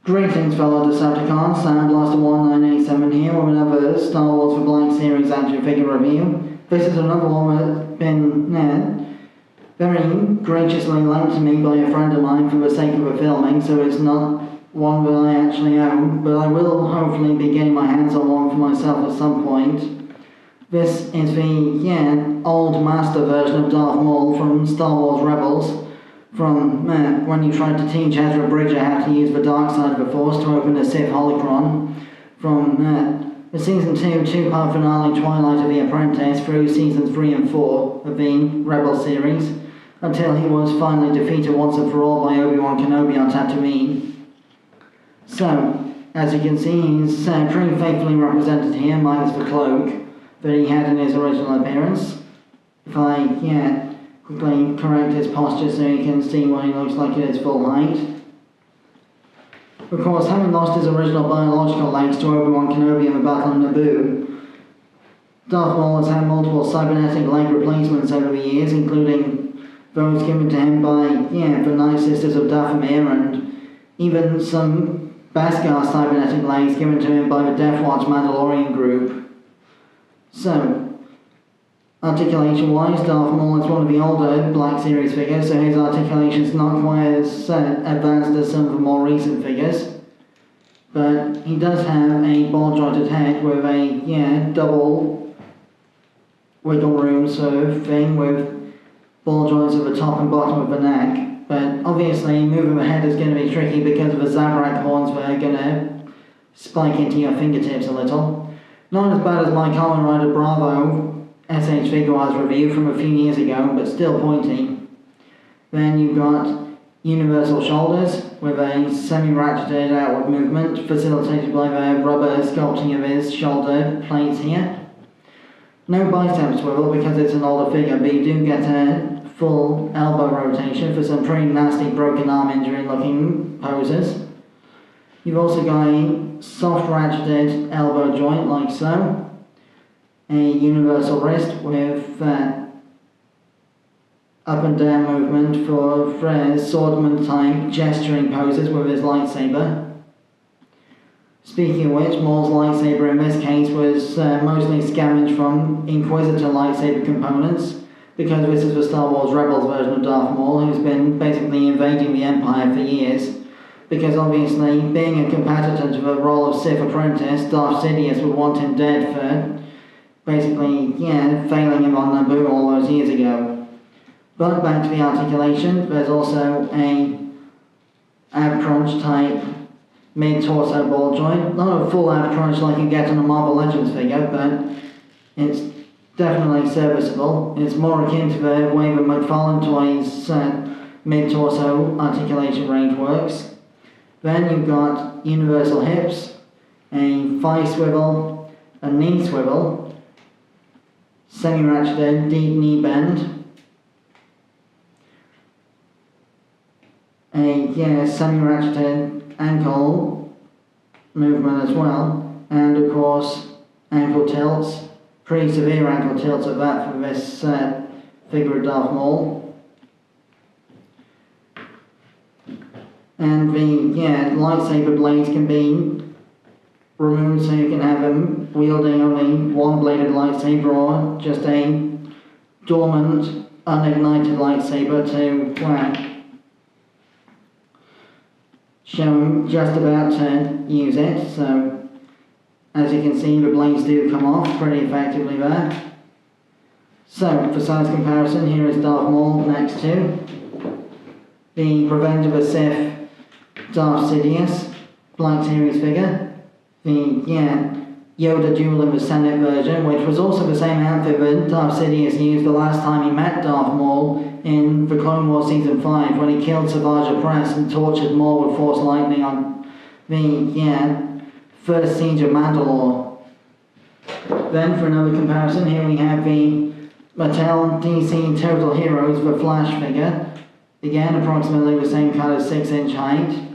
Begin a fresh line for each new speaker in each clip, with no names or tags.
Greetings fellow Decepticons, Sandblaster1987 here with another Star Wars for Black Series action figure review. This is another one that's been very graciously lent to me by a friend of mine for the sake of the filming, so it's not one that I actually own, but I will hopefully be getting my hands on one for myself at some point. This is the old master version of Darth Maul from Star Wars Rebels. From when you tried to teach Ezra Bridger how to use the dark side of the Force to open the Sith holocron, from the Season 2 two-part finale Twilight of the Apprentice through Seasons 3 and 4 of the Rebel series, until he was finally defeated once and for all by Obi-Wan Kenobi on Tatooine. So, as you can see, he's pretty faithfully represented here, minus the cloak that he had in his original appearance. If I, quickly correct his posture so you can see what he looks like at his full height. Of course, having lost his original biological legs to Obi-Wan Kenobi in the Battle of Naboo, Darth Maul has had multiple cybernetic leg replacements over the years, including those given to him by, the Night Sisters of Dathomir, and even some Beskar cybernetic legs given to him by the Death Watch Mandalorian group. So, articulation-wise, Darth Maul is one of the older Black Series figures, so his articulation is not quite as advanced as some of the more recent figures. But he does have a ball-jointed head with a, double wiggle room sort of thing with ball joints at the top and bottom of the neck. But obviously, moving the head is going to be tricky because of the Zabrak horns that are going to spike into your fingertips a little. Not as bad as my Kamen Rider Bravo SH Figuarts review from a few years ago, but still pointy. Then you've got universal shoulders with a semi-ratcheted outward movement facilitated by the rubber sculpting of his shoulder plates here. No bicep swivel because it's an older figure, but you do get a full elbow rotation for some pretty nasty broken arm injury looking poses. You've also got a soft ratcheted elbow joint like so. A universal wrist with up and down movement for swordman type gesturing poses with his lightsaber. Speaking of which, Maul's lightsaber in this case was mostly scavenged from Inquisitor lightsaber components, because this is the Star Wars Rebels version of Darth Maul, who's been basically invading the Empire for years. Because obviously, being a competitor to the role of Sith apprentice, Darth Sidious would want him dead for basically, failing him on Naboo all those years ago. But back to the articulation, there's also a ab crunch type mid-torso ball joint. Not a full ab crunch like you get on a Marvel Legends figure, but it's definitely serviceable. It's more akin to the way the McFarlane Toys mid-torso articulation range works. Then you've got universal hips, a thigh swivel, a knee swivel, semi-ratcheted deep knee bend, a semi-ratcheted ankle movement as well, and of course ankle tilts, pretty severe ankle tilts at that for this figure of Darth Maul. And the lightsaber blades can be removed so you can have him wielding only one-bladed lightsaber or just a dormant, unignited lightsaber to show him just about to use it. So, as you can see, the blades do come off pretty effectively there. So, for size comparison, here is Darth Maul next to the Revenge of the Sith Darth Sidious Black Series figure. The Yoda duel in the Senate version, which was also the same outfit that Darth Sidious used the last time he met Darth Maul in the Clone Wars Season 5 when he killed Savage Press and tortured Maul with Force Lightning on the first siege of Mandalore. Then for another comparison, here we have the Mattel DC Total Heroes The Flash figure. Again, approximately the same kind of 6-inch height.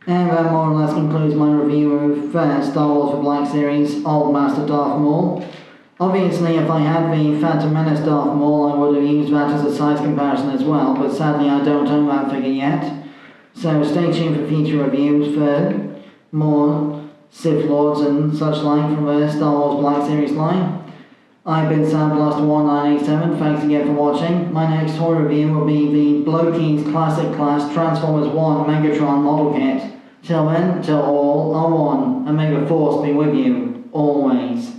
And that more or less concludes my review of Star Wars for Black Series Old Master Darth Maul. Obviously, if I had the Phantom Menace Darth Maul, I would have used that as a size comparison as well, but sadly I don't own that figure yet. So stay tuned for future reviews for more Sith Lords and such like from the Star Wars Black Series line. I've been Sandblaster1987, thanks again for watching. My next toy review will be the Blokey's Classic Class Transformers 1 Megatron model kit. Till then, till all are one, and may the Force be with you, always.